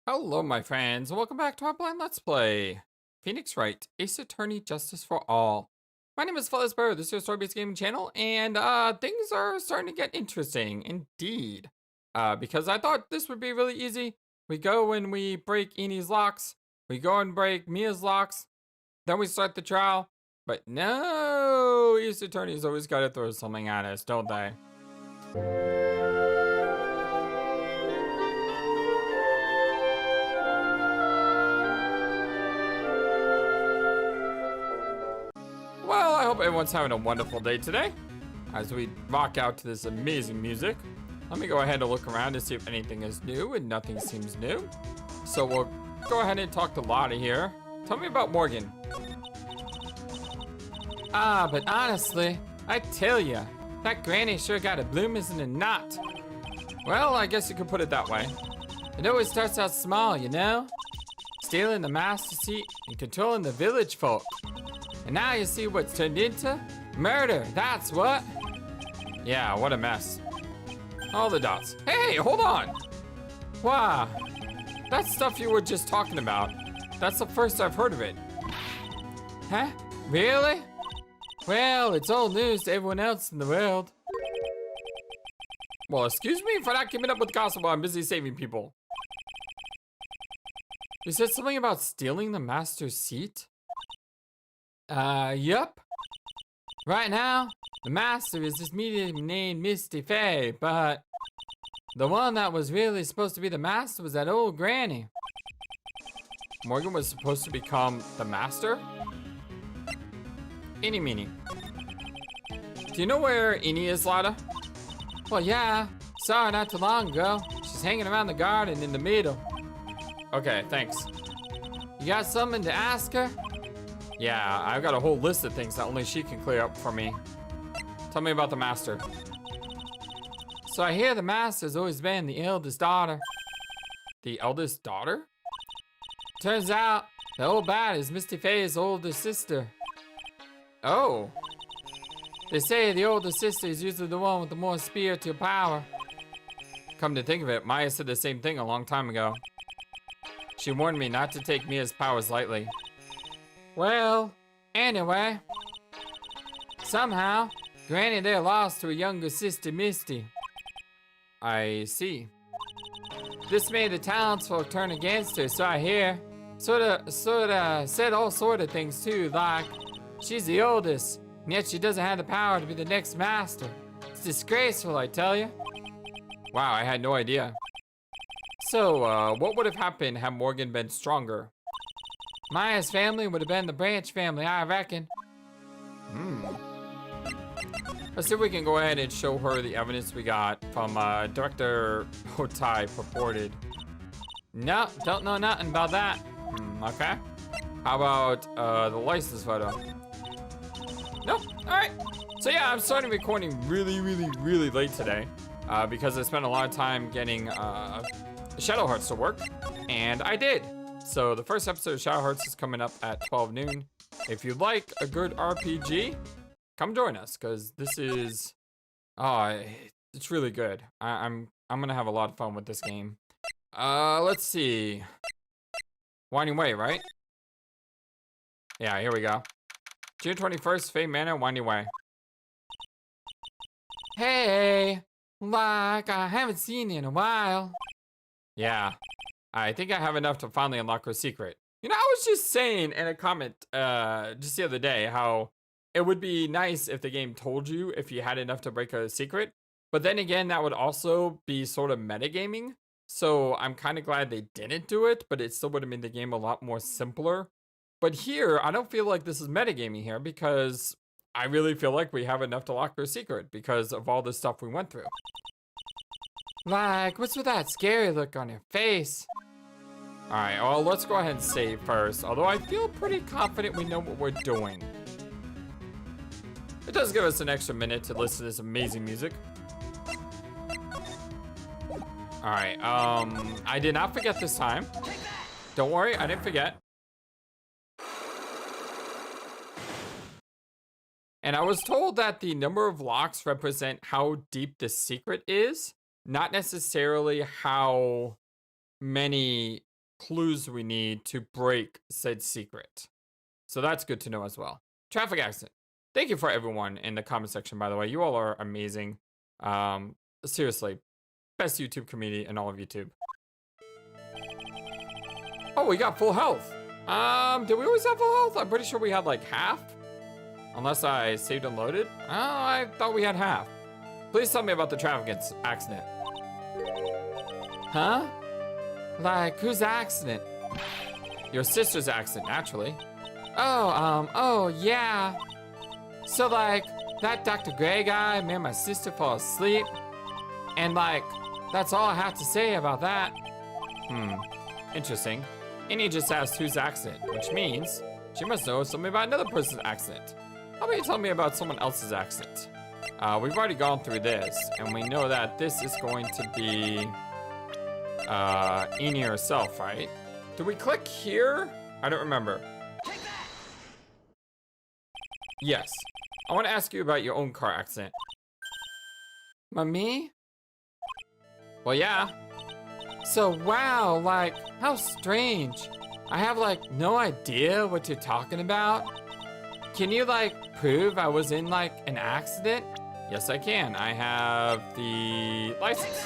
Hello, my friends, and welcome back to our blind Let's Play. Phoenix Wright, Ace Attorney, Justice for All. My name is FlightlessBird, this is your story-based gaming channel, and things are starting to get interesting, indeed. Because I thought this would be really easy. We go and we break Enie's locks, we go and break Mia's locks, then we start the trial. But no, Ace Attorney's always got to throw something at us, don't they? Well, I hope everyone's having a wonderful day today as we rock out to this amazing music. Let me go ahead and look around to see if anything is new, and nothing seems new. So we'll go ahead and talk to Lotta here. Tell me about Morgan. But honestly, I tell ya, that granny sure got a bloomers in a knot. Well, I guess you could put it that way. It always starts out small, you know? Stealing the master seat and controlling the village folk. And now you see what's turned into? Murder, that's what. Yeah, what a mess. All the dots. Hey, hold on. Wow, that stuff you were just talking about, that's the first I've heard of it. Huh? Really? Well, it's old news to everyone else in the world. Well, excuse me for not keeping up with gossip while I'm busy saving people. You said something about stealing the master's seat? Yup. Right now, the master is this medium named Misty Faye, but the one that was really supposed to be the master was that old granny. Morgan was supposed to become the master? Any meaning. Do you know where Eni is, Lotta? Well, yeah. Saw her not too long ago. She's hanging around the garden in the middle. Okay, thanks. You got something to ask her? Yeah, I've got a whole list of things that only she can clear up for me. Tell me about the master. So I hear the master's always been the eldest daughter. The eldest daughter? Turns out, the old bat is Misty Faye's older sister. Oh. They say the older sister is usually the one with the more spiritual power. Come to think of it, Maya said the same thing a long time ago. She warned me not to take Mia's powers lightly. Well, anyway, somehow, Granny there lost to her younger sister, Misty. I see. This made the townsfolk turn against her, so I hear. Sorta said all sort of things too, like, she's the oldest, and yet she doesn't have the power to be the next master. It's disgraceful, I tell you. Wow, I had no idea. So, what would have happened had Morgan been stronger? Maya's family would have been the Branch family, I reckon. Let's see if we can go ahead and show her the evidence we got from Director Otai purported. No, don't know nothing about that. Okay. How about the license photo? Nope, alright. So yeah, I'm starting recording really late today because I spent a lot of time getting Shadow Hearts to work, and I did. So the first episode of Shadow Hearts is coming up at 12 noon. If you like a good RPG, come join us, because this is, it's really good. I'm gonna have a lot of fun with this game. Let's see. Winding Way, right? Yeah, here we go. June 21st, Faye Manor, Winding Way. Hey, like I haven't seen you in a while. Yeah. I think I have enough to finally unlock her secret. You know, I was just saying in a comment just the other day how it would be nice if the game told you if you had enough to break a secret. But then again, that would also be sort of metagaming. So I'm kind of glad they didn't do it, but it still would have made the game a lot more simpler. But here, I don't feel like this is metagaming here because I really feel like we have enough to lock her secret because of all the stuff we went through. Like, what's with that scary look on your face? Alright, well, let's go ahead and save first. Although I feel pretty confident we know what we're doing. It does give us an extra minute to listen to this amazing music. Alright, I did not forget this time. Don't worry, I didn't forget. And I was told that the number of locks represent how deep the secret is, not necessarily how many clues we need to break said secret. So that's good to know as well. Traffic accident. Thank you for everyone in the comment section, by the way. You all are amazing. Seriously, best YouTube community in all of YouTube. Oh, we got full health. Did we always have full health? I'm pretty sure we had like half. Unless I saved and loaded. Oh, I thought we had half. Please tell me about the traffic accident. Huh? Like, whose accident? Your sister's accident, naturally. Oh, yeah. So, like, that Dr. Gray guy made my sister fall asleep. And, like, that's all I have to say about that. Interesting. And he just asked whose accident, which means she must know something about another person's accident. How about you tell me about someone else's accident? We've already gone through this, and we know that this is going to be Eni herself, right? Do we click here? I don't remember. Yes. I want to ask you about your own car accident. Me? Well, yeah. So, wow, like, how strange. I have, like, no idea what you're talking about. Can you, like, prove I was in, like, an accident? Yes, I can. I have the license.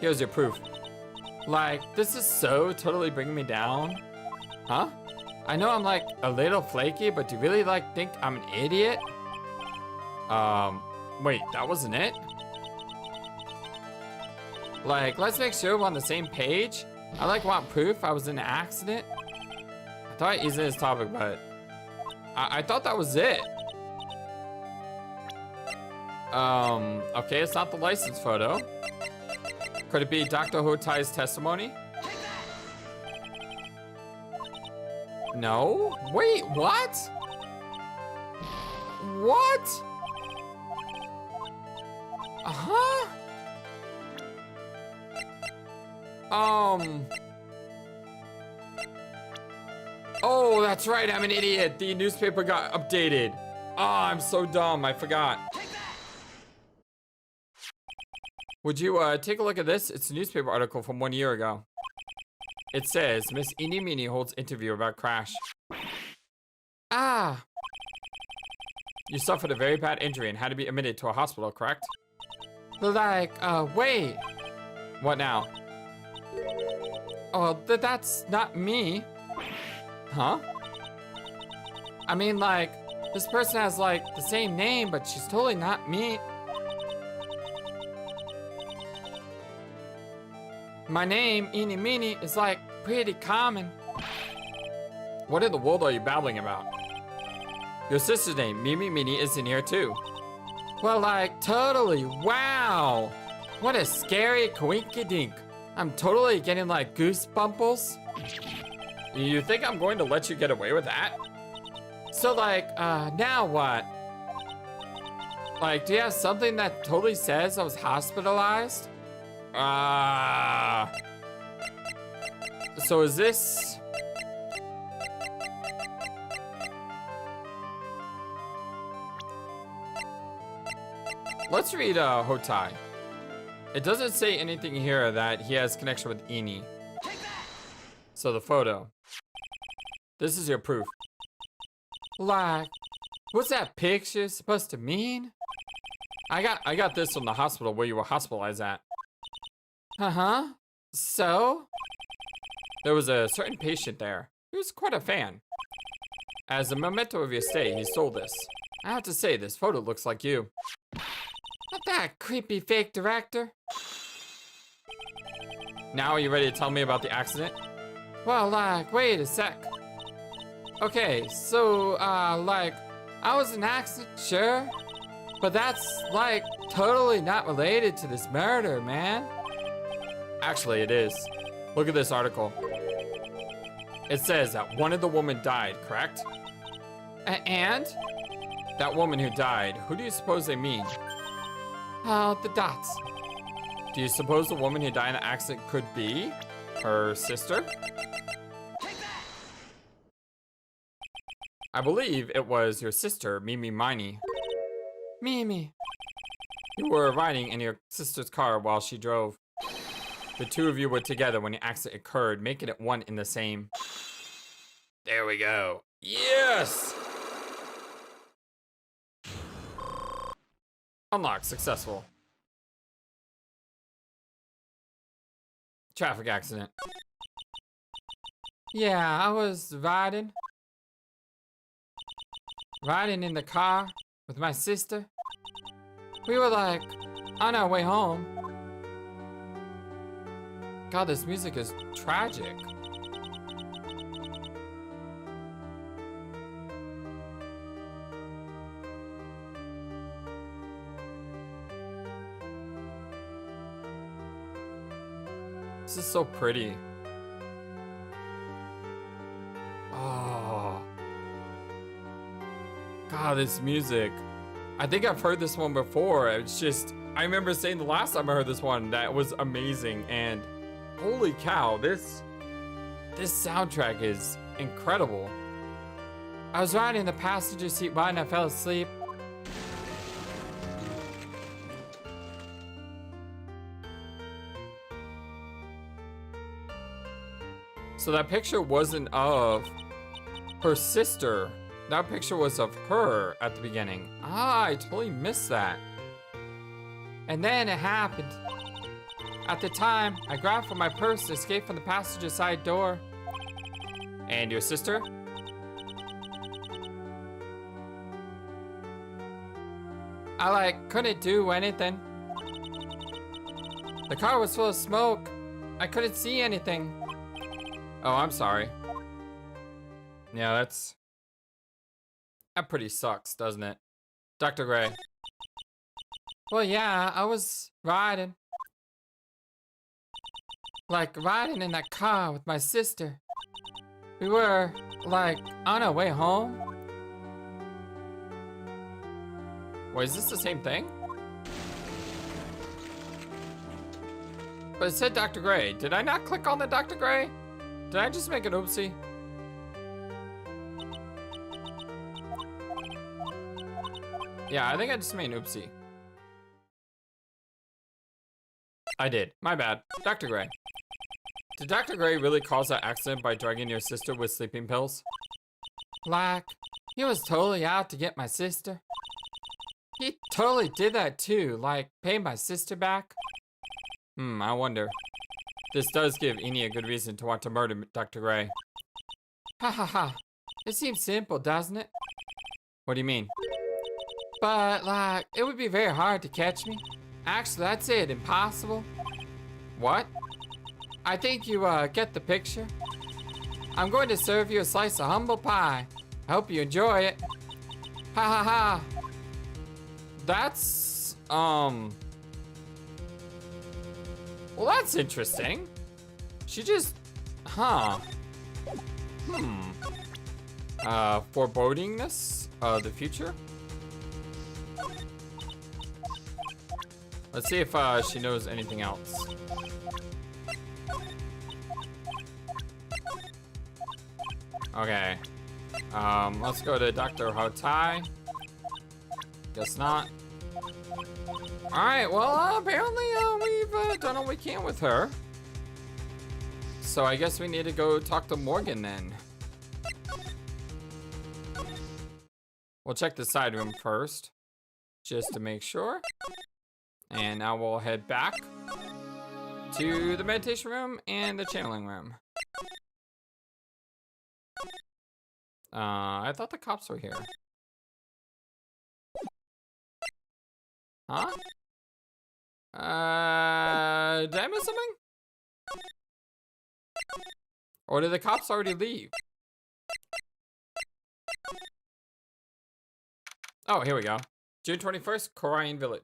Here's your proof. Like, this is so totally bringing me down. Huh? I know I'm, like, a little flaky, but do you really, like, think I'm an idiot? Wait, that wasn't it? Like, let's make sure we're on the same page. I, like, want proof I was in an accident. I thought I used this topic, but I thought that was it. Okay, it's not the license photo. Could it be Dr. Hotai's testimony? No? Wait, what? What? Huh? Oh, that's right, I'm an idiot. The newspaper got updated. Oh, I'm so dumb, I forgot. Would you take a look at this? It's a newspaper article from 1 year ago. It says, Miss Eeny Meeny holds interview about crash. Ah. You suffered a very bad injury and had to be admitted to a hospital, correct? Like, wait. What now? Oh, that's not me. Huh? I mean, like, this person has, like, the same name, but she's totally not me. My name, Eeny Meeny, is, like, pretty common. What in the world are you babbling about? Your sister's name, Mimi Meeny, is in here, too. Well, like, totally. Wow. What a scary coinkydink. I'm totally getting, like, goosebumples. You think I'm going to let you get away with that? So, like, now what? Like, do you have something that totally says I was hospitalized? So is this... Let's read Hotai. It doesn't say anything here that he has connection with Eni. So the photo. This is your proof. Like, what's that picture supposed to mean? I got this from the hospital where you were hospitalized at. Uh-huh. So? There was a certain patient there. He was quite a fan. As a memento of your stay, he stole this. I have to say, this photo looks like you. Not that creepy fake director. Now are you ready to tell me about the accident? Well, like, wait a sec. Okay, so, like, I was in an accident, sure. But that's, like, totally not related to this murder, man. Actually, it is. Look at this article. It says that one of the women died, correct? And? That woman who died, who do you suppose they mean? The dots. Do you suppose the woman who died in the accident could be her sister? I believe it was your sister, Mimi Miney. Mimi. You were riding in your sister's car while she drove. the two of you were together when the accident occurred, making it one in the same. There we go. Yes! Unlocked, successful. Traffic accident. Yeah, I was riding in the car with my sister. We were like on our way home. God, this music is tragic. This is so pretty. Oh. God, this music. I think I've heard this one before. It's just, I remember saying the last time I heard this one that was amazing, and holy cow, this soundtrack is incredible. I was riding in the passenger seat and I fell asleep. So that picture wasn't of her sister. That picture was of her at the beginning. Ah, I totally missed that. And then it happened. At the time, I grabbed for my purse to escape from the passenger side door. And your sister? I couldn't do anything. The car was full of smoke. I couldn't see anything. Oh, I'm sorry. Yeah, that pretty sucks, doesn't it? Dr. Gray. Well, yeah, I was riding in that car with my sister. We were, on our way home. Wait, is this the same thing? But it said Dr. Gray. Did I not click on the Dr. Gray? Did I just make an oopsie? Yeah, I think I just made an oopsie. I did. My bad. Dr. Gray. Did Dr. Gray really cause that accident by drugging your sister with sleeping pills? He was totally out to get my sister. He totally did that too, pay my sister back. I wonder. This does give Eni a good reason to want to murder Dr. Gray. Ha ha ha. It seems simple, doesn't it? What do you mean? But, it would be very hard to catch me. Actually, that's it. Impossible. What? I think you, get the picture. I'm going to serve you a slice of humble pie. I hope you enjoy it. Ha ha ha. That's, well, that's interesting. She just, forebodingness of the future. Let's see if she knows anything else. Okay. Let's go to Dr. Hotai. Guess not. Alright, well, apparently we've done all we can with her. So I guess we need to go talk to Morgan then. We'll check the side room first, just to make sure. And now we'll head back to the meditation room and the channeling room. I thought the cops were here. Huh? Did I miss something? Or did the cops already leave? Oh, here we go. June 21st, Korean Village.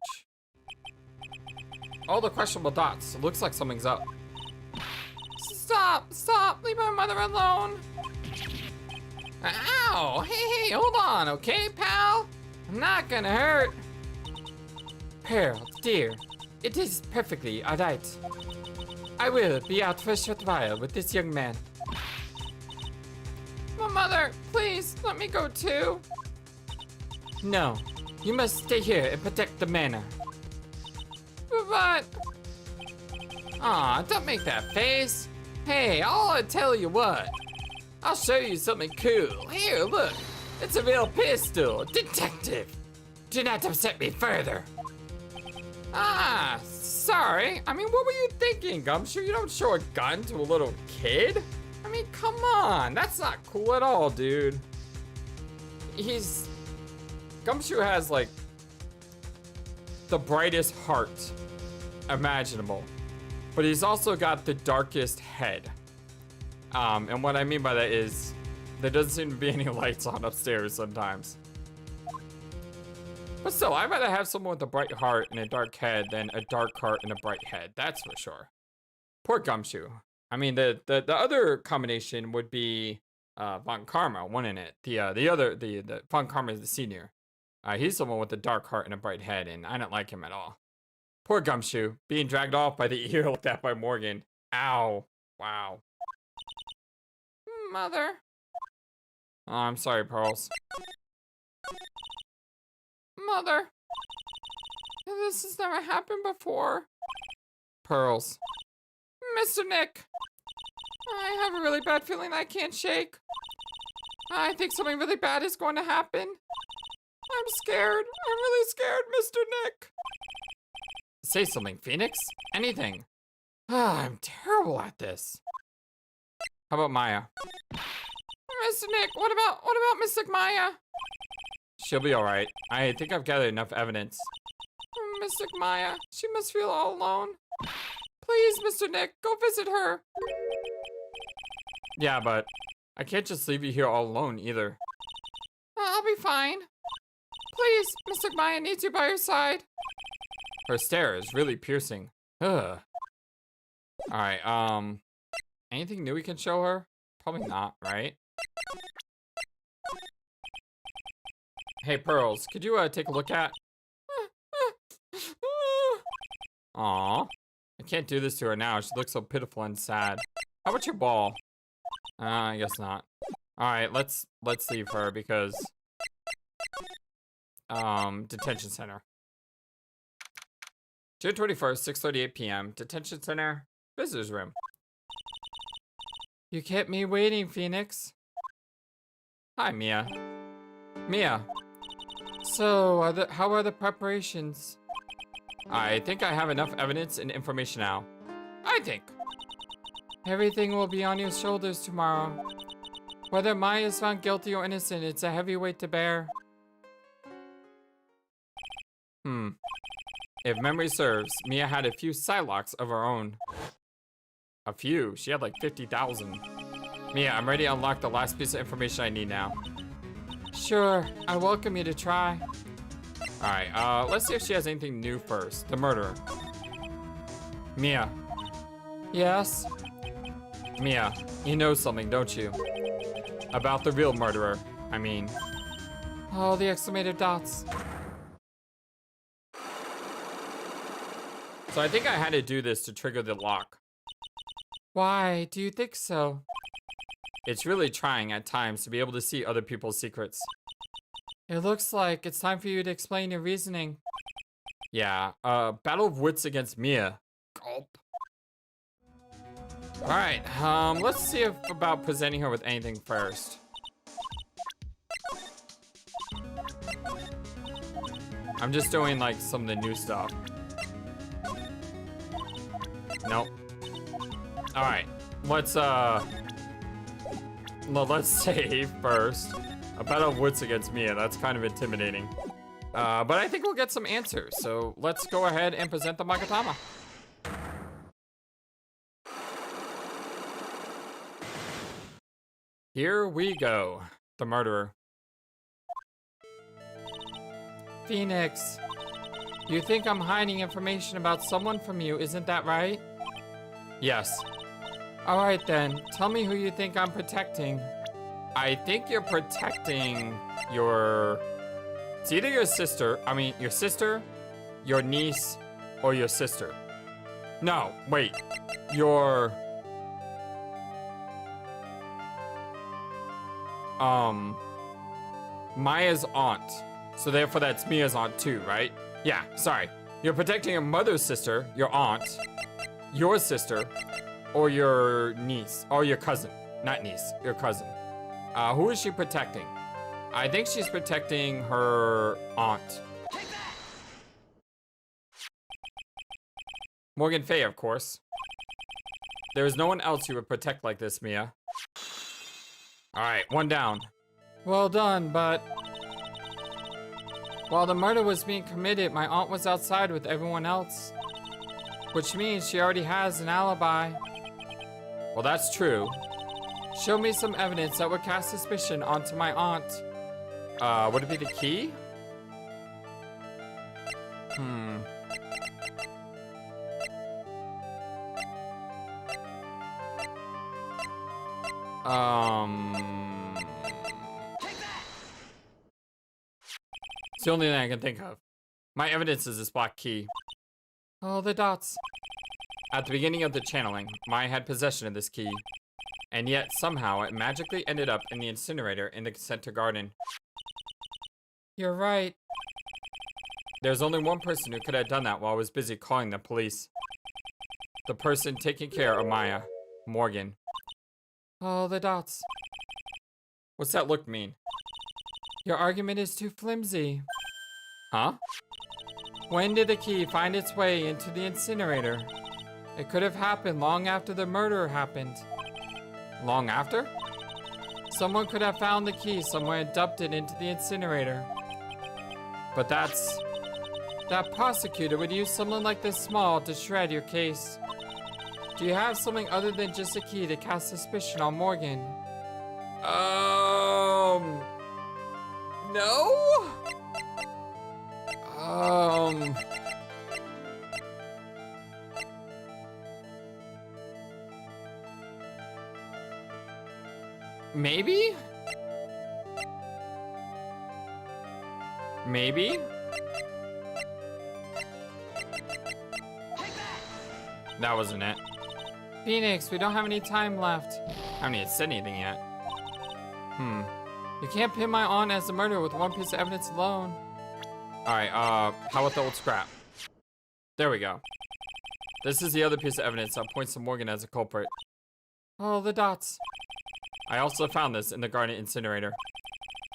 All the questionable dots. It looks like something's up. Stop! Stop! Leave my mother alone! Ow! Hey, hold on, okay, pal? I'm not gonna hurt. Pearl, dear, it is perfectly alright. I will be out for a short while with this young man. My mother, please, let me go too. No, you must stay here and protect the manor. But... Aw, don't make that face. Hey, I'll tell you what. I'll show you something cool. Here, look. It's a real pistol. Detective. Do not upset me further. Ah, sorry. I mean, what were you thinking, Gumshoe? You don't show a gun to a little kid? I mean, come on. That's not cool at all, dude. Gumshoe has, like, the brightest heart imaginable. But he's also got the darkest head. And what I mean by that is there doesn't seem to be any lights on upstairs sometimes. But still, I'd rather have someone with a bright heart and a dark head than a dark heart and a bright head. That's for sure. Poor Gumshoe. I mean, the other combination would be Von Karma, wouldn't it? The Von Karma is the senior. He's someone with a dark heart and a bright head, and I don't like him at all. Poor Gumshoe, being dragged off by the ear like that by Morgan. Ow. Wow. Mother. Oh, I'm sorry, Pearls. Mother. This has never happened before. Pearls. Mr. Nick. I have a really bad feeling that I can't shake. I think something really bad is going to happen. I'm scared. I'm really scared, Mr. Nick. Say something, Phoenix. Anything. I'm terrible at this. How about Maya? Mr. Nick, what about Mystic Maya? She'll be alright. I think I've gathered enough evidence. Mystic Maya, she must feel all alone. Please, Mr. Nick, go visit her. Yeah, but I can't just leave you here all alone either. I'll be fine. Please, Mystic Maya needs you by her side. Her stare is really piercing. Ugh. Alright, anything new we can show her? Probably not, right? Hey, Pearls, could you take a look at? Aw. I can't do this to her now. She looks so pitiful and sad. How about your ball? I guess not. Alright, let's leave her because detention center. June 21st, 6:38 p.m. Detention center, visitors room. You kept me waiting, Phoenix. Hi, Mia. Mia. So, how are the preparations? I think I have enough evidence and information now. I think. Everything will be on your shoulders tomorrow. Whether Maya is found guilty or innocent, it's a heavy weight to bear. If memory serves, Mia had a few Psylocks of her own. A few? She had like 50,000. Mia, I'm ready to unlock the last piece of information I need now. Sure, I welcome you to try. Alright, let's see if she has anything new first. The murderer. Mia. Yes? Mia, you know something, don't you? About the real murderer, I mean. Oh, the exclamated dots. So I think I had to do this to trigger the lock. Why do you think so? It's really trying at times to be able to see other people's secrets. It looks like it's time for you to explain your reasoning. Yeah, battle of wits against Mia. Gulp. Alright, let's see about presenting her with anything first. I'm just doing like some of the new stuff. Nope. Alright, let's save first. A battle of wits against Mia, that's kind of intimidating. But I think we'll get some answers, so let's go ahead and present the Magatama. Here we go. The murderer. Phoenix, you think I'm hiding information about someone from you, isn't that right? Yes. Alright then, tell me who you think I'm protecting. I think you're protecting your... It's either your sister, your niece, or your sister. No, wait. Your... Maya's aunt. So therefore that's Mia's aunt too, right? Yeah, sorry. You're protecting your mother's sister, your aunt, your sister or your niece or your cousin. Not niece, your cousin. Who is she protecting? I think she's protecting her aunt. Morgan Fay, of course. There is no one else you would protect like this, Mia. Alright, one down. Well done, but... while the murder was being committed, my aunt was outside with everyone else. Which means she already has an alibi. Well, that's true. Show me some evidence that would cast suspicion onto my aunt. Would it be the key? It's the only thing I can think of. My evidence is this black key. Oh, the dots. At the beginning of the channeling, Maya had possession of this key. And yet, somehow, it magically ended up in the incinerator in the center garden. You're right. There's only one person who could have done that while I was busy calling the police. The person taking care of Maya, Morgan. Oh, the dots. What's that look mean? Your argument is too flimsy. Huh? When did the key find its way into the incinerator? It could have happened long after the murder happened. Long after? Someone could have found the key somewhere and dumped it into the incinerator. But that prosecutor would use someone like this small to shred your case. Do you have something other than just a key to cast suspicion on Morgan? No? Maybe? Maybe? That wasn't it. Phoenix, we don't have any time left. I haven't even said anything yet. You can't pin my aunt as the murderer with one piece of evidence alone. Alright, how about the old scrap? There we go. This is the other piece of evidence that points to Morgan as a culprit. Oh, the dots. I also found this in the garden incinerator.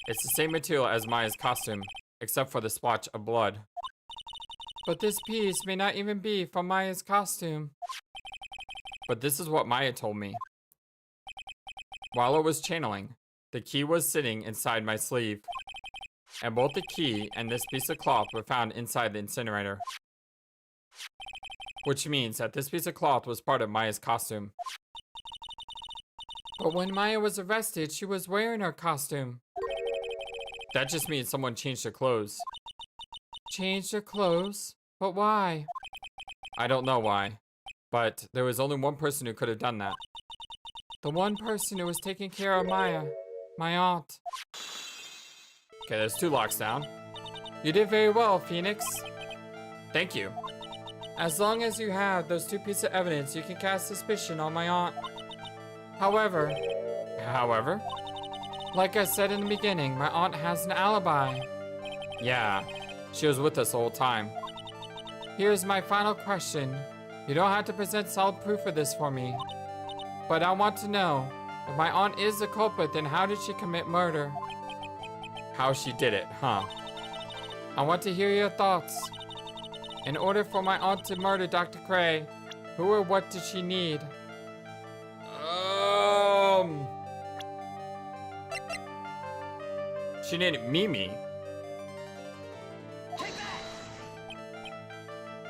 It's the same material as Maya's costume, except for the splotch of blood. But this piece may not even be from Maya's costume. But this is what Maya told me. While I was channeling, the key was sitting inside my sleeve. And both the key and this piece of cloth were found inside the incinerator. Which means that this piece of cloth was part of Maya's costume. But when Maya was arrested, she was wearing her costume. That just means someone changed her clothes. Changed her clothes? But why? I don't know why. But there was only one person who could have done that. The one person who was taking care of Maya. My aunt. Okay, there's 2 locks down. You did very well, Phoenix. Thank you. As long as you have those 2 pieces of evidence, you can cast suspicion on my aunt. However, like I said in the beginning, my aunt has an alibi. Yeah, she was with us the whole time. Here's my final question. You don't have to present solid proof of this for me. But I want to know, if my aunt is the culprit, then how did she commit murder? How she did it, huh? I want to hear your thoughts. In order for my aunt to murder Dr. Cray, who or what did she need? She needed Mimi.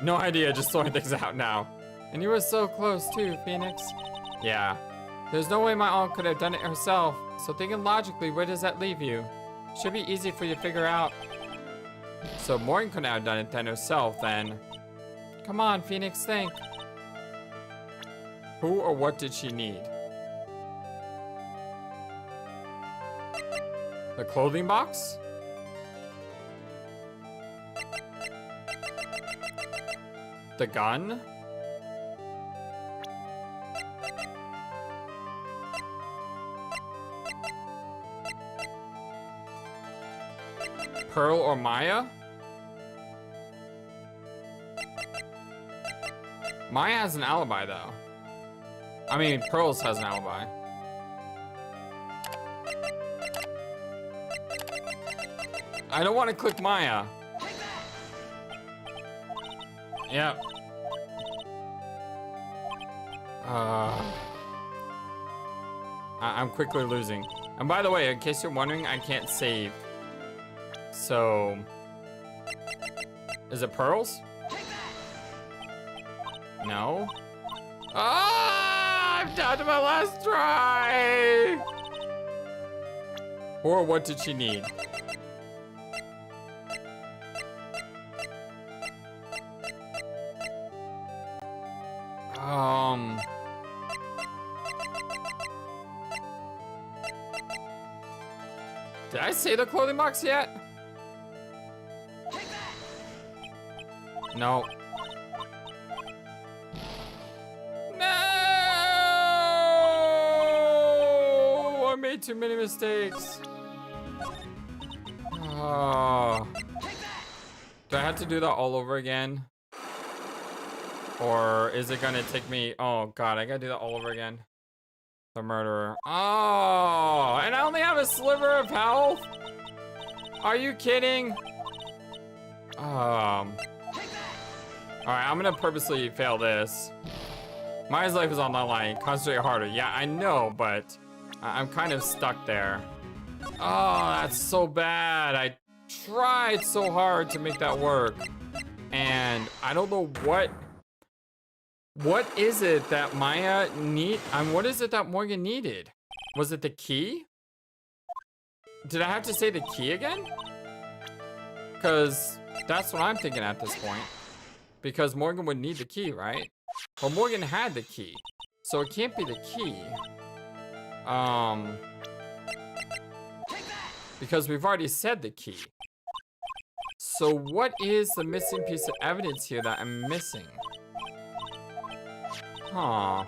No idea, just throwing things out now. And you were so close too, Phoenix. Yeah. There's no way my aunt could have done it herself, so thinking logically, where does that leave you? Should be easy for you to figure out. So Morgan couldn't have done it then herself, then. Come on, Phoenix, think. Who or what did she need? The clothing box? The gun? Pearl or Maya? Maya has an alibi, though. I mean, Pearls has an alibi. I don't want to click Maya. Yep. I'm quickly losing. And by the way, in case you're wondering, I can't save. So... Is it Pearls? No? Ah! I'm down to my last try! Or what did she need? Did I say the clothing box yet? No. No! I made too many mistakes. Oh. Do I have to do that all over again? Or is it gonna take me... Oh god, I gotta do that all over again. The murderer. Oh, and I only have a sliver of health? Are you kidding? Alright, I'm gonna purposely fail this. Maya's life is on the line. Concentrate harder. Yeah, I know, but I'm kind of stuck there. Oh, that's so bad. I tried so hard to make that work. And I don't know what is it that Maya what is it that Morgan needed? Was it the key? Did I have to say the key again? Because that's what I'm thinking at this point. Because Morgan would need the key, right? Well, Morgan had the key. So it can't be the key. Because we've already said the key. So what is the missing piece of evidence here that I'm missing? Huh.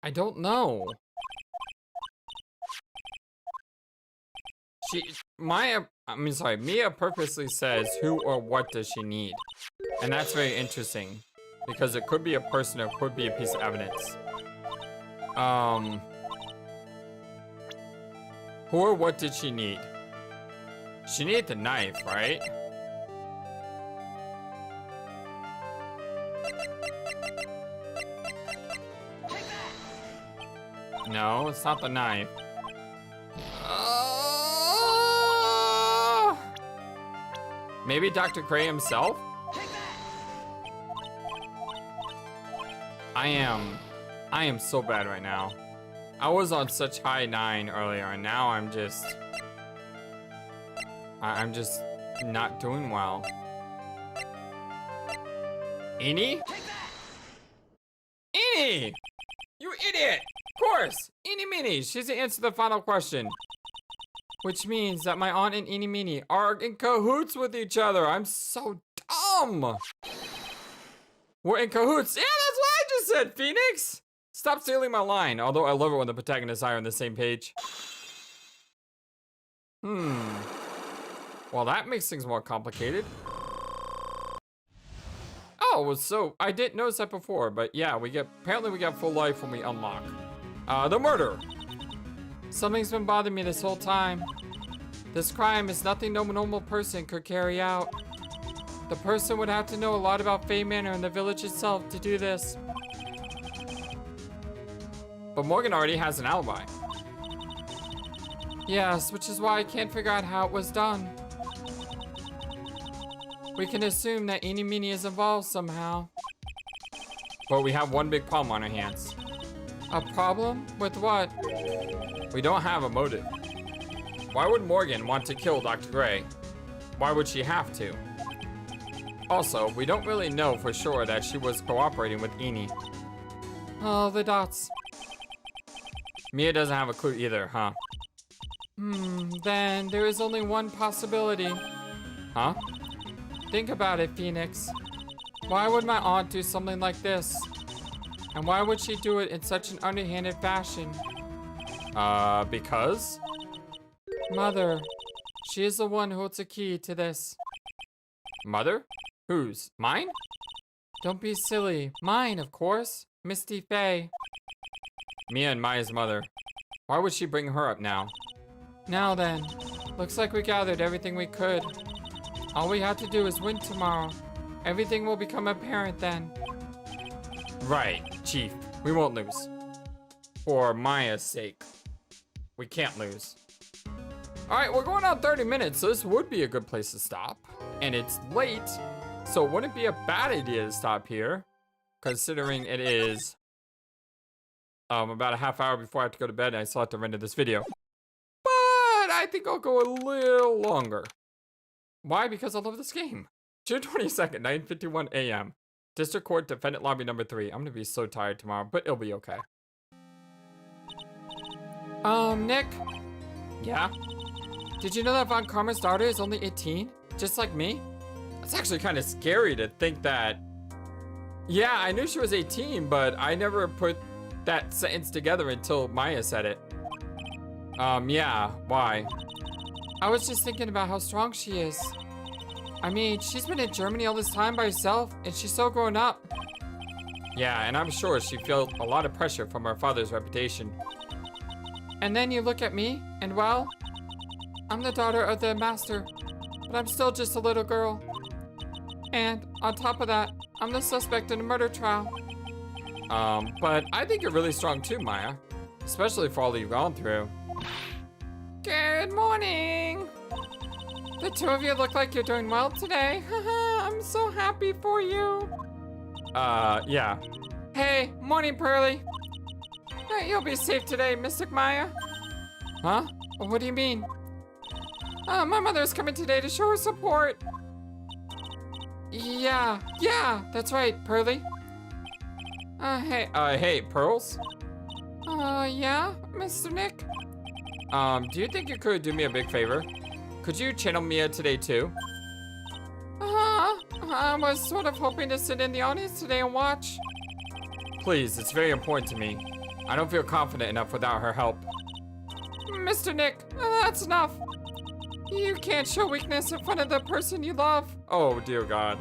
I don't know. Mia purposely says who or what does she need. And that's very interesting. Because it could be a person or it could be a piece of evidence. Who or what did she need? She needed the knife, right? No, it's not the knife. Maybe Dr. Gray himself? I am so bad right now. I was on such high 9 earlier, and now I'm just not doing well. Eenie? Eenie! You idiot! Of course! Eenie Meenie! She's the answer to the final question. Which means that my aunt and Eenie Meenie are in cahoots with each other. I'm so dumb! We're in cahoots. Yeah, that's what I just said, Phoenix! Stop stealing my line. Although I love it when the protagonists are on the same page. Well, that makes things more complicated. Oh, so I didn't notice that before, but yeah, apparently we get full life when we unlock. The murder. Something's been bothering me this whole time. This crime is nothing no normal person could carry out. The person would have to know a lot about Fay Manor and the village itself to do this. But Morgan already has an alibi. Yes, which is why I can't figure out how it was done. We can assume that Eenie Meenie is involved somehow. But we have one big problem on our hands. A problem? With what? We don't have a motive. Why would Morgan want to kill Dr. Gray? Why would she have to? Also, we don't really know for sure that she was cooperating with Eenie. Oh, the dots. Mia doesn't have a clue either, huh? Then there is only one possibility. Huh? Think about it, Phoenix. Why would my aunt do something like this? And why would she do it in such an underhanded fashion? Because? Mother, She is the one who holds the key to this. Mother? Whose? Mine? Don't be silly. Mine, of course. Misty Faye. Mia and Maya's mother. Why would she bring her up now? Now then, looks like we gathered everything we could. All we have to do is win tomorrow. Everything will become apparent then. Right, Chief. We won't lose. For Maya's sake. We can't lose. Alright, we're going on 30 minutes, so this would be a good place to stop. And it's late, so it wouldn't be a bad idea to stop here. Considering it is about a half hour before I have to go to bed and I still have to render this video. But I think I'll go a little longer. Why? Because I love this game. June 22nd, 9:51 a.m. District Court Defendant Lobby number 3. I'm gonna be so tired tomorrow, but it'll be okay. Nick? Yeah? Did you know that Von Karma's daughter is only 18? Just like me? It's actually kind of scary to think that... Yeah, I knew she was 18, but I never put that sentence together until Maya said it. Yeah, why? I was just thinking about how strong she is. I mean, she's been in Germany all this time by herself, and she's so grown up. Yeah, and I'm sure she felt a lot of pressure from her father's reputation. And then you look at me, and well, I'm the daughter of the master, but I'm still just a little girl. And on top of that, I'm the suspect in a murder trial. But I think you're really strong too, Maya. Especially for all you've gone through. Good morning! The two of you look like you're doing well today. I'm so happy for you. Yeah. Hey, morning, Pearly. You'll be safe today, Mystic Maya. Huh? What do you mean? My mother's coming today to show her support. Yeah, that's right, Pearly. Hey, Pearls? Yeah, Mr. Nick? Do you think you could do me a big favor? Could you channel Mia today too? I was sort of hoping to sit in the audience today and watch. Please, it's very important to me. I don't feel confident enough without her help. Mr. Nick, that's enough. You can't show weakness in front of the person you love. Oh, dear God.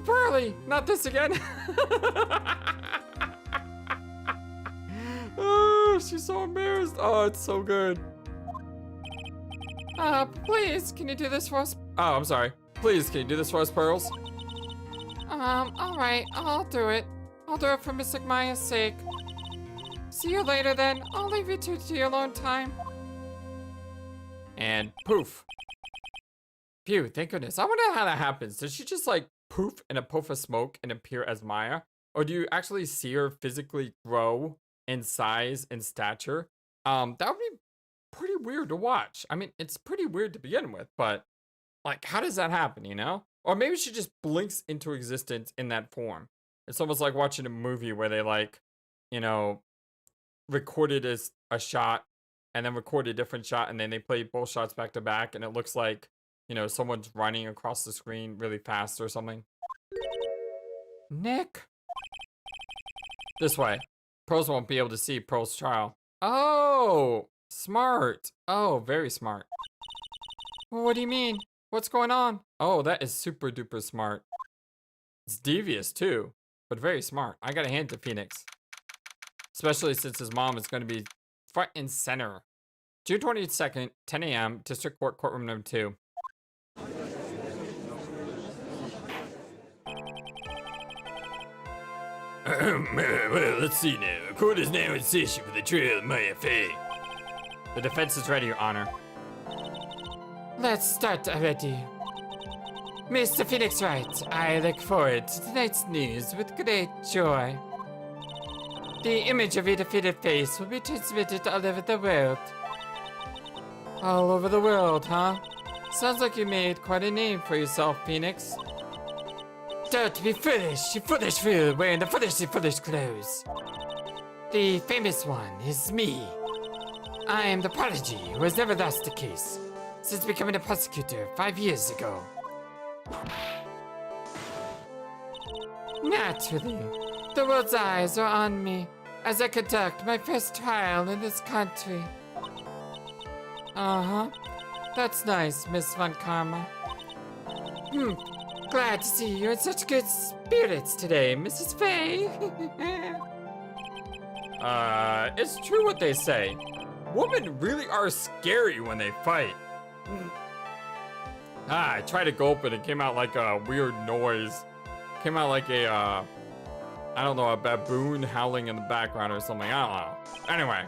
Pearly, not this again. Oh, she's so embarrassed. Oh, it's so good. Please, can you do this for us? Oh, I'm sorry. Please, can you do this for us, Pearls? All right, I'll do it. I'll do it for Mystic Maya's sake. See you later then. I'll leave you two to your alone time. And poof. Phew, thank goodness. I wonder how that happens. Does she just like poof in a puff of smoke and appear as Maya? Or do you actually see her physically grow in size and stature? That would be pretty weird to watch. I mean, it's pretty weird to begin with, but like, how does that happen, you know? Or maybe she just blinks into existence in that form. It's almost like watching a movie where they like, you know, recorded a shot and then record a different shot and then they play both shots back to back and it looks like, you know, someone's running across the screen really fast or something. Nick? This way. Pros won't be able to see Pearl's trial. Oh, smart. Oh, very smart. Well, what do you mean? What's going on? Oh, that is super duper smart. It's devious too, but very smart. I gotta hand it to Phoenix. Especially since his mom is going to be front and center. June 22nd, 10 a.m., District Court, Courtroom number 2. Well, let's see now. The court is now in session for the trial of Maya Faye. The defense is ready, Your Honor. Let's start already. Mr. Phoenix Wright, I look forward to tonight's news with great joy. The image of your defeated face will be transmitted all over the world. All over the world, huh? Sounds like you made quite a name for yourself, Phoenix. Don't be foolish, you foolish fool wearing the foolish clothes. The famous one is me. I am the prodigy who has never lost a case since becoming a prosecutor 5 years ago. Naturally, the world's eyes are on me. as I conduct my first trial in this country. Uh-huh. That's nice, Miss Von Karma. Glad to see you in such good spirits today, Mrs. Faye. It's true what they say. Women really are scary when they fight. I tried to gulp it. It came out like a weird noise. Came out like a, I don't know, a baboon howling in the background or something. I don't know. Anyway.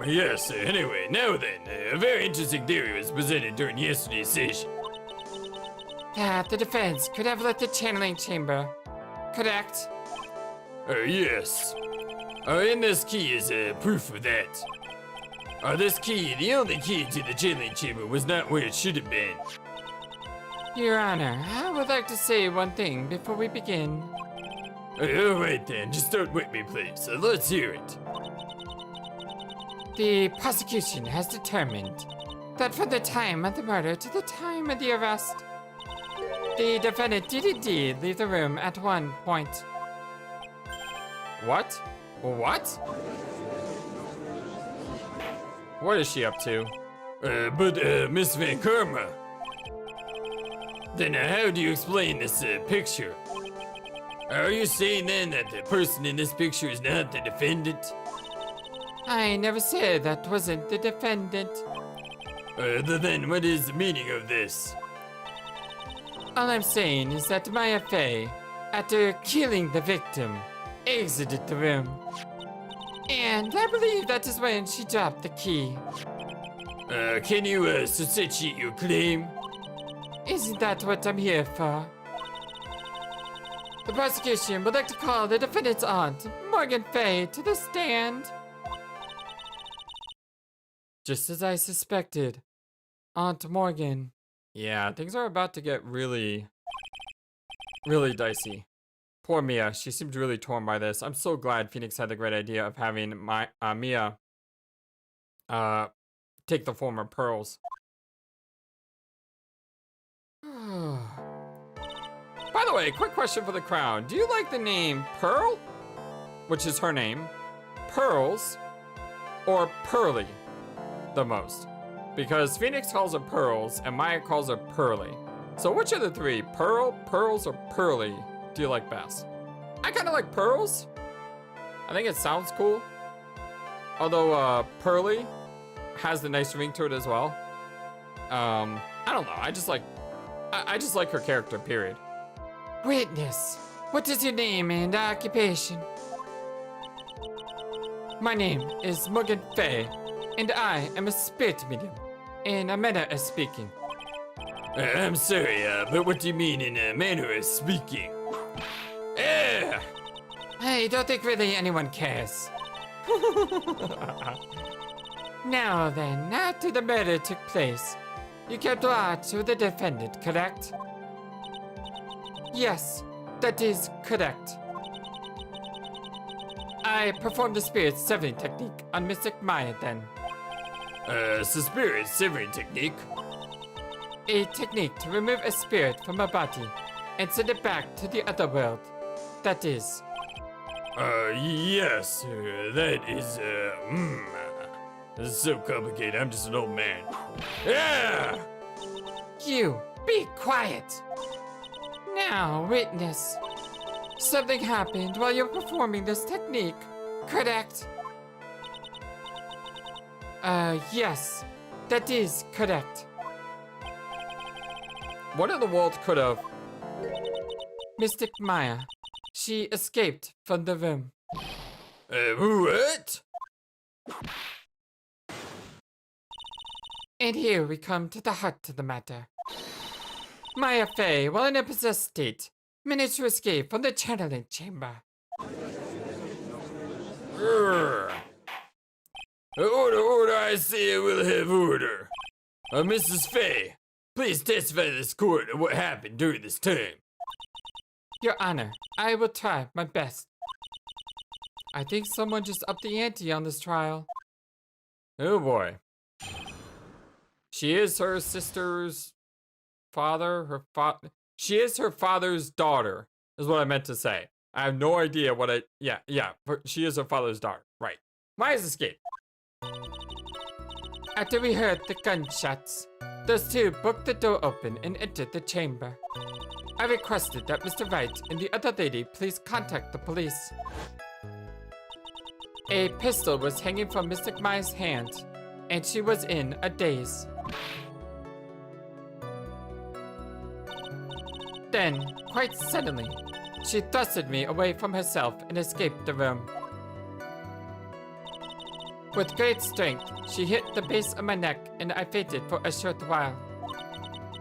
Yes, anyway, now then, a very interesting theory was presented during yesterday's session. That the defense could have left the channeling chamber, correct? Yes. And this key is proof of that. This key, the only key to the channeling chamber, was not where it should have been. Your Honor, I would like to say one thing before we begin. Alright then, just start with me, please. Let's hear it. The prosecution has determined that from the time of the murder to the time of the arrest, the defendant did indeed leave the room at one point. What? What? What is she up to? But Miss Van Karma. Then how do you explain this picture? Are you saying then that the person in this picture is not the defendant? I never said that wasn't the defendant. Then what is the meaning of this? All I'm saying is that Maya Fey, after killing the victim, exited the room. And I believe that is when she dropped the key. Can you substantiate your claim? Isn't that what I'm here for? The prosecution would like to call the defendant's aunt, Morgan Fey, to the stand. Just as I suspected, Aunt Morgan. Yeah, things are about to get really, really dicey. Poor Mia, she seemed really torn by this. I'm so glad Phoenix had the great idea of having Mia take the form of Pearls. By the way, quick question for the crowd. Do you like the name Pearl, which is her name, Pearls, or Pearly the most? Because Phoenix calls her Pearls and Maya calls her Pearly. So which of the three, Pearl, Pearls, or Pearly, do you like best? I kind of like Pearls. I think it sounds cool. Although Pearly has the nice ring to it as well. I don't know. I just like her character, period. Witness, what is your name and occupation? My name is Morgan Fey, and I am a spirit medium, in a manner of speaking. I'm sorry, but what do you mean in a manner of speaking? I don't think really anyone cares. Now then, after the murder took place, you kept watch with the defendant, correct? Yes, that is correct. I performed the spirit severing technique on Mystic Maya then. Spirit severing technique? A technique to remove a spirit from a body and send it back to the other world. That is. Yes, that is, This is so complicated, I'm just an old man. Yeah! You, be quiet! Now, witness. Something happened while you were performing this technique, correct? Yes, that is correct. What in the world could have? Mystic Maya. She escaped from the room. What? And here we come to the heart of the matter. Maya Fey, while in a possessed state, managed to escape from the channeling chamber. Order, I say I will have order. Mrs. Fey, please testify to this court of what happened during this time. Your Honor, I will try my best. I think someone just upped the ante on this trial. Oh boy. She is her sister's father, she is her father's daughter, is what I meant to say. I have no idea what yeah, but she is her father's daughter. Right. Maya's escaped. After we heard the gunshots, those two broke the door open and entered the chamber. I requested that Mr. Wright and the other lady please contact the police. A pistol was hanging from Mr. Maya's hand, and she was in a daze. Then, quite suddenly, she thrusted me away from herself and escaped the room. With great strength, she hit the base of my neck and I fainted for a short while.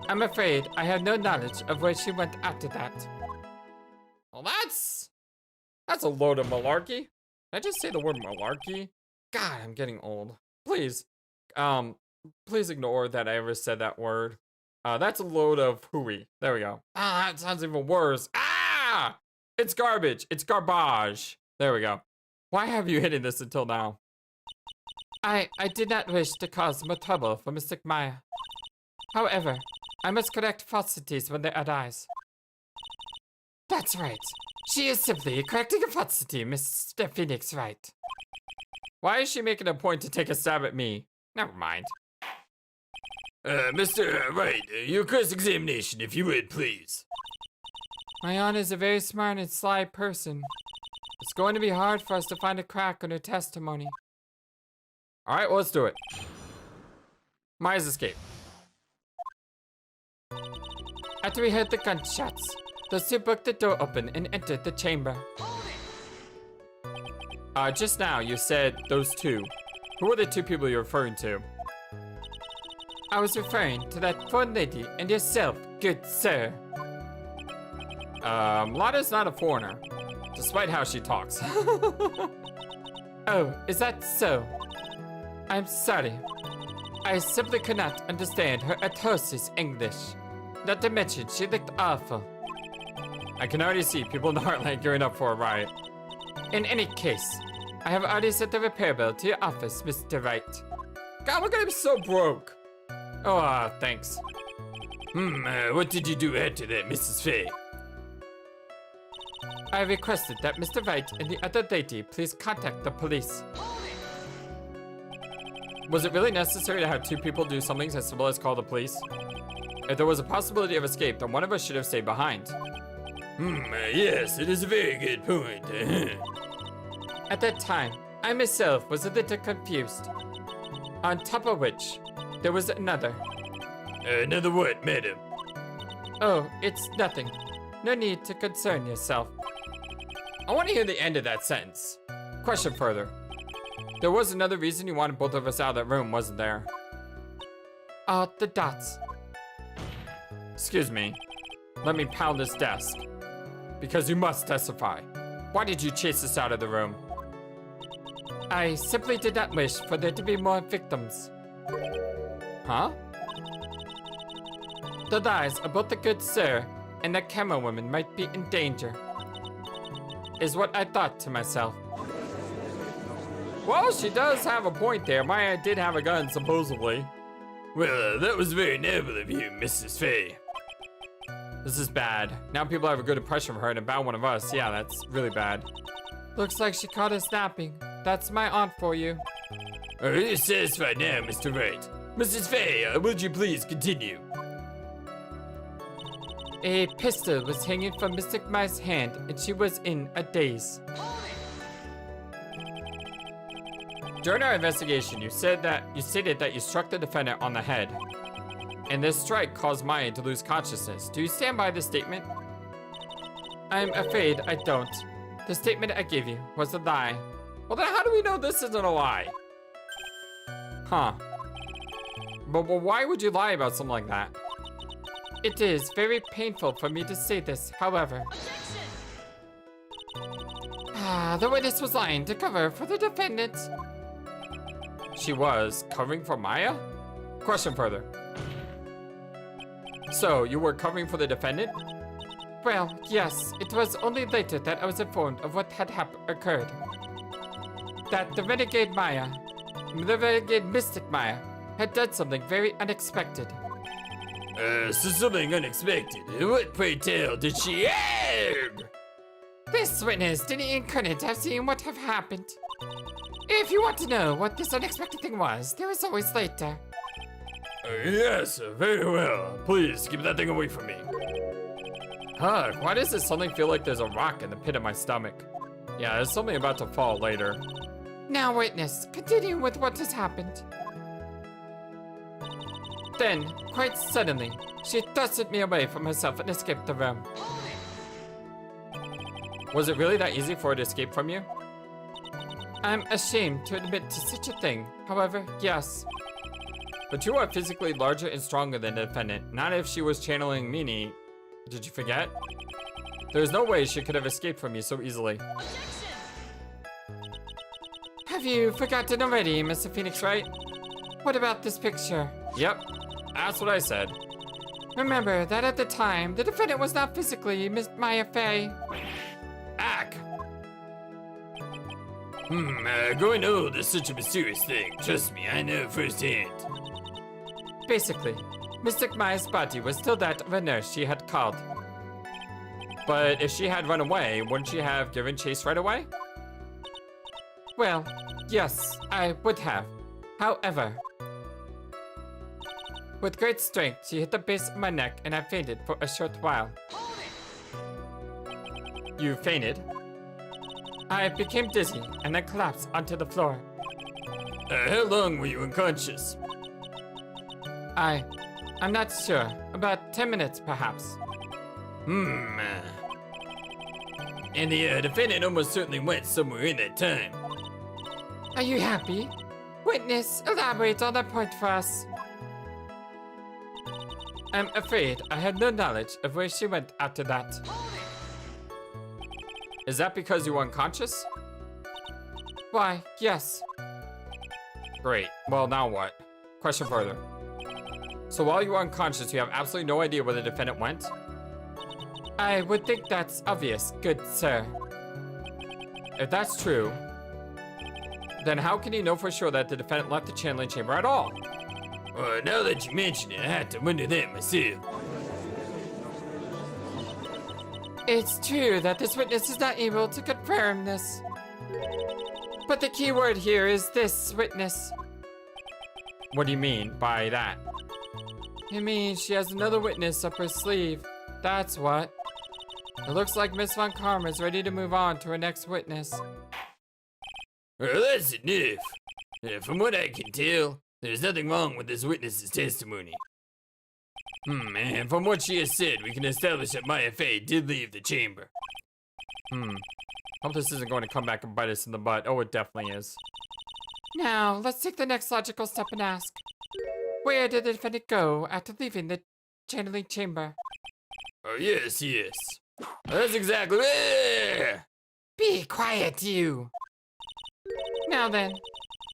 I'm afraid I have no knowledge of where she went after that. Well, that's a load of malarkey. Did I just say the word malarkey? God, I'm getting old. Please, please ignore that I ever said that word. That's a load of hooey. There we go. Ah, that sounds even worse. Ah! It's garbage. It's garbage. There we go. Why have you hidden this until now? I did not wish to cause more trouble for Mr. Maya. However, I must correct falsities when they arise. That's right. She is simply correcting a falsity, Mr. Phoenix Wright. Why is she making a point to take a stab at me? Never mind. Mr. Wright, your cross-examination, if you would, please. My aunt is a very smart and sly person. It's going to be hard for us to find a crack in her testimony. All right, well, let's do it. Maya's escape. After we heard the gunshots, those two broke the door open and entered the chamber. Just now you said those two. Who are the two people you're referring to? I was referring to that foreign lady and yourself, good sir. Lada's not a foreigner, despite how she talks. Oh, is that so? I'm sorry. I simply could not understand her atrocious English. Not to mention, she looked awful. I can already see people in the Heartland gearing up for a riot. In any case, I have already sent the repair bill to your office, Mr. Wright. God, look at him so broke. Oh, thanks. What did you do after that, Mrs. Faye? I requested that Mr. Wright and the other lady please contact the police. Was it really necessary to have two people do something as simple as call the police? If there was a possibility of escape, then one of us should have stayed behind. Yes, it is a very good point. At that time, I myself was a little confused. On top of which, there was another. Another what, madam? Oh, it's nothing. No need to concern yourself. I want to hear the end of that sentence. Question further. There was another reason you wanted both of us out of that room, wasn't there? The dots. Excuse me. Let me pound this desk. Because you must testify. Why did you chase us out of the room? I simply did not wish for there to be more victims. Huh? The lives of both the good sir and the camera woman might be in danger, is what I thought to myself. Well, she does have a point there. Maya did have a gun, supposedly. Well, that was very noble of you, Mrs. Faye. This is bad. Now people have a good impression of her and a bad one of us. Yeah, that's really bad. Looks like she caught us napping. That's my aunt for you. Are you satisfied now, Mr. Wright? Mrs. Faye, would you please continue? A pistol was hanging from Mr. Maya's hand and she was in a daze. During our investigation, you stated that you struck the defendant on the head. And this strike caused Maya to lose consciousness. Do you stand by this statement? I'm afraid I don't. The statement I gave you was a lie. Well, then how do we know this isn't a lie? Huh. But why would you lie about something like that? It is very painful for me to say this, however. The witness was lying to cover for the defendant. She was covering for Maya? Question further. So, you were covering for the defendant? Well, yes, it was only later that I was informed of what had occurred. That the renegade Mystic Maya, had done something very unexpected. So something unexpected. What, pray tell, did she... This witness didn't and couldn't have seen what have happened. If you want to know what this unexpected thing was, there is always later. Yes, very well. Please, keep that thing away from me. Huh, why does it suddenly feel like there's a rock in the pit of my stomach? Yeah, there's something about to fall later. Now, witness, continue with what has happened. Then, quite suddenly, she thrusted me away from herself and escaped the room. Was it really that easy for her to escape from you? I'm ashamed to admit to such a thing. However, yes. But you are physically larger and stronger than the defendant. Not if she was channeling Meanie. Did you forget? There's no way she could have escaped from you so easily. Have you forgotten already, Mr. Phoenix Wright? What about this picture? Yep, that's what I said. Remember that at the time, the defendant was not physically Miss Maya Fey. Ack! Growing old is such a mysterious thing. Trust me, I know firsthand. Basically, Mystic Maya's body was still that of a nurse she had called. But if she had run away, wouldn't she have given chase right away? Well, yes, I would have. However, with great strength, she hit the base of my neck and I fainted for a short while. You fainted? I became dizzy and then collapsed onto the floor. How long were you unconscious? I'm not sure. About 10 minutes, perhaps. And the defendant almost certainly went somewhere in that time. Are you happy? Witness, elaborate on that point for us. I'm afraid I have no knowledge of where she went after that. Is that because you were unconscious? Why, yes. Great. Well, now what? Question further. So while you were unconscious, you have absolutely no idea where the defendant went? I would think that's obvious, good sir. If that's true, then how can you know for sure that the defendant left the channeling chamber at all? Now that you mention it, I had to wonder that myself. It's true that this witness is not able to confirm this. But the key word here is this witness. What do you mean by that? It means she has another witness up her sleeve. That's what. It looks like Miss Von Karma is ready to move on to her next witness. Well, that's enough. From what I can tell, there's nothing wrong with this witness's testimony. And from what she has said, we can establish that Maya Fey did leave the chamber. Hope this isn't going to come back and bite us in the butt. Oh, it definitely is. Now, let's take the next logical step and ask, where did the defendant go after leaving the channeling chamber? Oh, yes. That's exactly. Be quiet, you! Now then,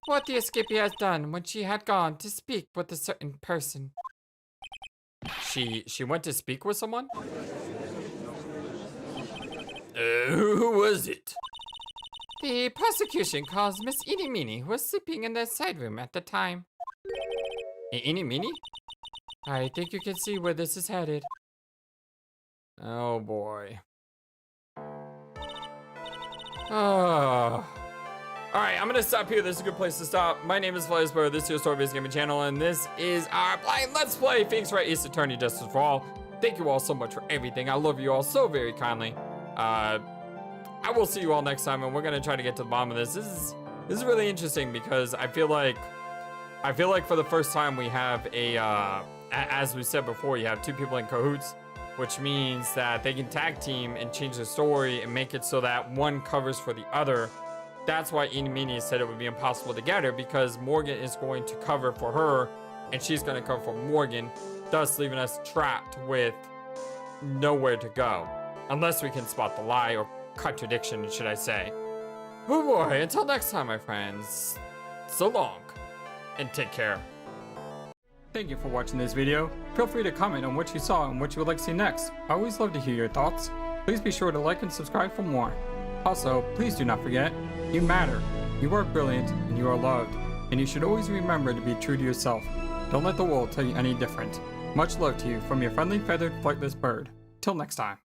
what the escapee has done when she had gone to speak with a certain person. She went to speak with someone? Who was it? The prosecution calls Miss Eeny Meeny, who was sleeping in the side room at the time. Eeny Meeny? I think you can see where this is headed. Oh boy. Oh. Alright, I'm gonna stop here. This is a good place to stop. My name is FlightlessBird. This is your story-based gaming channel, and this is our blind Let's Play Phoenix Wright Ace Attorney Justice for All. Thank you all so much for everything. I love you all so very kindly. I will see you all next time, and we're gonna try to get to the bottom of this. This is really interesting because I feel like for the first time we have a as we said before, you have two people in cahoots, which means that they can tag team and change the story and make it so that one covers for the other. That's why Eeny Meeny said it would be impossible to get her, because Morgan is going to cover for her and she's going to cover for Morgan, thus leaving us trapped with nowhere to go. Unless we can spot the lie, or contradiction, should I say. Oh boy, until next time, my friends. So long, and take care. Thank you for watching this video. Feel free to comment on what you saw and what you would like to see next. I always love to hear your thoughts. Please be sure to like and subscribe for more. Also, please do not forget, you matter, you are brilliant, and you are loved. And you should always remember to be true to yourself. Don't let the world tell you any different. Much love to you from your friendly feathered flightless bird. Till next time.